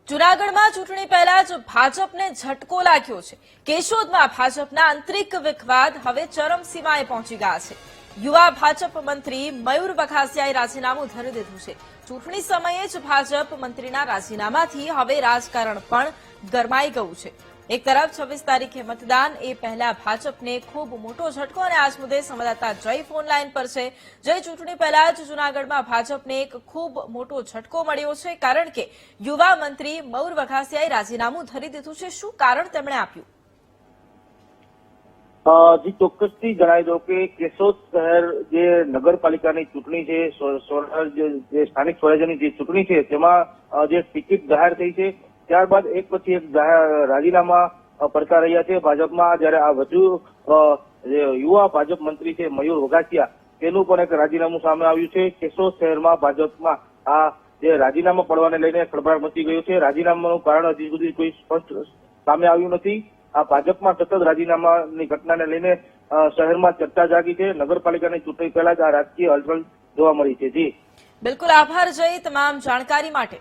જૂનાગઢમાં ચૂંટણી પહેલા જ ભાજપને ઝટકો લાગ્યો છે। કેશોદમાં ભાજપના આંતરિક વિખવાદ હવે ચરમસીમાએ પહોંચી ગયા છે। યુવા ભાજપ મંત્રી મયુર વઘાસિયાએ રાજીનામું ધરી દીધું છે। ચૂંટણી સમયે જ ભાજપ મંત્રીના રાજીનામાથી હવે રાજકારણ પણ ગરમાઈ ગયું છે। એક તરફ 26 તારીખે મતદાન એ પહેલા ભાજપને ખૂબ મોટો ઝટકો અને આજ મુદ્દે સંવાદદાતા જય ફોન લાઈન પર છે। જય, ચૂંટણી પહેલા જ જૂનાગઢમાં ભાજપને એક ખૂબ મોટો ઝટકો મળ્યો છે, કારણ કે યુવા મંત્રી મયુર વઘાસિયાએ રાજીનામું ધરી દીધું છે। શું કારણ તેમણે આપ્યું? જી, ચોક્કસથી જણાવી દઉં કે કેશોદ શહેર જે નગરપાલિકાની ચૂંટણી છે, જે સ્થાનિક સ્વરાજ્યની જે ચૂંટણી છે તેમાં જે ટિકિટ જાહેર થઈ છે, ત્યારબાદ એક પછી એક રાજીનામા પડતા રહ્યા છે ભાજપમાં। જયારે આ વધુ યુવા ભાજપ મંત્રી છે મયુર વઘાસિયા, તેનું પણ એક રાજીનામું સામે આવ્યું છે। કેશોદ શહેરમાં ભાજપમાં આ જે રાજીનામા પડવાને લઈને ખળભળાટ મચી ગયો છે। રાજીનામાનું કારણ હજી સુધી કોઈ સ્પષ્ટ સામે આવ્યું નથી। આ ભાજપમાં સતત રાજીનામાની ઘટનાને લઈને શહેરમાં ચર્ચા જાગી છે। નગરપાલિકાની ચૂંટણી પહેલા જ આ રાજકીય હલચલ જોવા મળી છે। જી બિલકુલ, આભાર જય તમામ જાણકારી માટે।